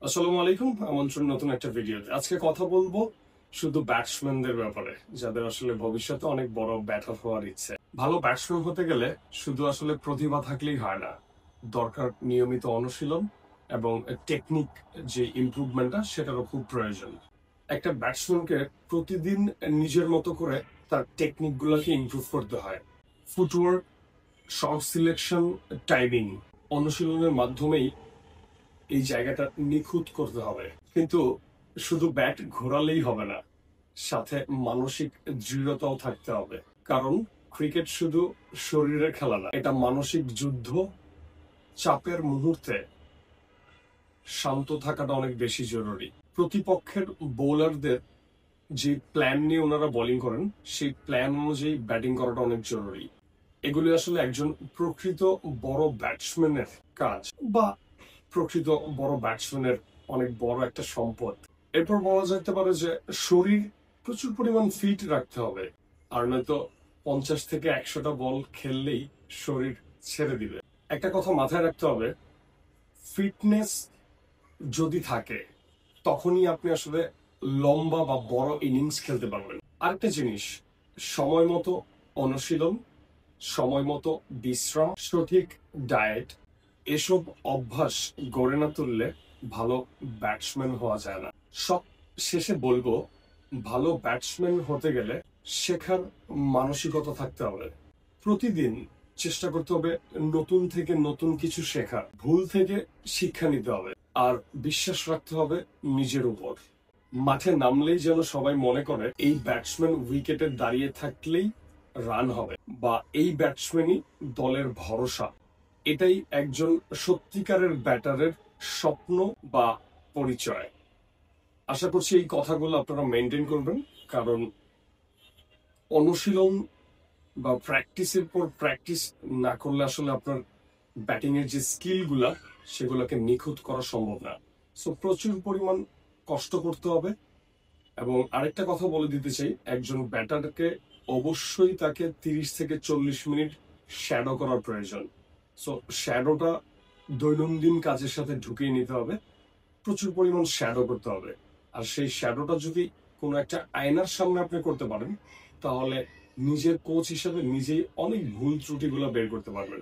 আসসালামু আলাইকুম। আমন্ত্রণ নতুন একটা ভিডিওতে। আজকে কথা বলবো শুধু ব্যাটসম্যানদের ব্যাপারে, যাদের আসলে ভবিষ্যতে অনেক বড় ব্যাটার হওয়ার ইচ্ছে। ভালো ব্যাটসম্যান হতে গেলে শুধু আসলে প্রতিভা থাকলেই হয় না, দরকার নিয়মিত অনুশীলন এবং টেকনিক, যে ইমপ্রুভমেন্টটা সেটারও খুব প্রয়োজন। একটা ব্যাটসম্যানকে প্রতিদিন নিজের মতো করে তার টেকনিক গুলোকে ইমপ্রুভ করতে হয়। ফুটওয়ার্ক, শট সিলেকশন, টাইমিং, অনুশীলনের মাধ্যমেই এই জায়গাটা নিখুঁত করতে হবে। কিন্তু শুধু ব্যাট ঘোরালেই হবে না, সাথে মানসিক দৃঢ়তাও থাকতে হবে। কারণ ক্রিকেট শুধু শরীরের খেলা না, এটা মানসিক যুদ্ধ। চাপের মুহূর্তে শান্ত থাকাটা অনেক বেশি জরুরি। প্রতিপক্ষের বোলারদের যে প্ল্যান নিয়ে ওনারা বোলিং করেন, সেই প্ল্যান অনুযায়ী ব্যাটিং করাটা অনেক জরুরি। এগুলি আসলে একজন প্রকৃত বড় ব্যাটসম্যানের কাজ, বা প্রকৃত বড় ব্যাটসম্যানের অনেক বড় একটা সম্পদ। এরপর বলা যেতে পারে যে শরীর প্রচুর পরিমাণ ফিট রাখতে হবে, আর নয়তো 50 থেকে 100টা বল খেললেই শরীর ছেড়ে দিবে। একটা কথা মাথায় রাখতে হবে, ফিটনেস যদি থাকে তখনই আপনি আসলে লম্বা বা বড় ইনিংস খেলতে পারবেন। আরেকটা জিনিস, সময় মতো অনুশীলন, সময় মতো বিশ্রাম, সঠিক ডায়েট, এসব অভ্যাস গড়ে না তুললে ভালো ব্যাটসম্যান হওয়া যায় না। সব শেষে বলবো, ভালো ব্যাটসম্যান হতে গেলে শেখার মানসিকতা থাকতে হবে। প্রতিদিন চেষ্টা করতে হবে নতুন থেকে নতুন কিছু শেখা, ভুল থেকে শিক্ষা নিতে হবে, আর বিশ্বাস রাখতে হবে নিজের উপর। মাঠে নামলেই যেন সবাই মনে করে এই ব্যাটসম্যান উইকেটে দাঁড়িয়ে থাকলেই রান হবে, বা এই ব্যাটসম্যানই দলের ভরসা। এটাই একজন সত্যিকারের ব্যাটারের স্বপ্ন বা পরিচয়। আশা করছি এই কথাগুলো আপনারা মেনটেন করবেন, কারণ অনুশীলন বা প্র্যাকটিসের পর প্র্যাকটিস না করলে আসলে আপনার ব্যাটিং এর যে স্কিলগুলা সেগুলোকে নিখুঁত করা সম্ভব না। সো প্রচুর পরিমাণ কষ্ট করতে হবে। এবং আরেকটা কথা বলে দিতে চাই, একজন ব্যাটারকে অবশ্যই তাকে 30 থেকে 40 মিনিট শ্যাডো করার প্রয়োজন। সো শ্যাডোটা দৈনন্দিন কাজের সাথে ঢুকিয়ে নিতে হবে, প্রচুর পরিমাণ শ্যাডো করতে হবে। আর সেই শ্যাডোটা যদি কোনো একটা আয়নার সামনে আপনি করতে পারেন, তাহলে নিজের কোচ হিসেবে নিজেই অনেক ভুল ত্রুটিগুলো বের করতে পারবেন।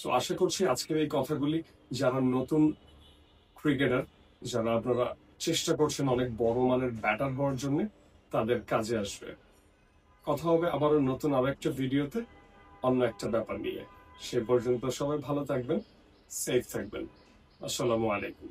সো আশা করছি আজকের এই কথাগুলি যারা নতুন ক্রিকেটার, যারা আপনারা চেষ্টা করছেন অনেক বড় মানের ব্যাটার হওয়ার জন্য, তাদের কাজে আসবে। কথা হবে আবারও নতুন আরো একটা ভিডিওতে, অন্য একটা ব্যাপার নিয়ে। সে পর্যন্ত সবাই ভালো থাকবেন, সেফ থাকবেন। আসসালামু আলাইকুম।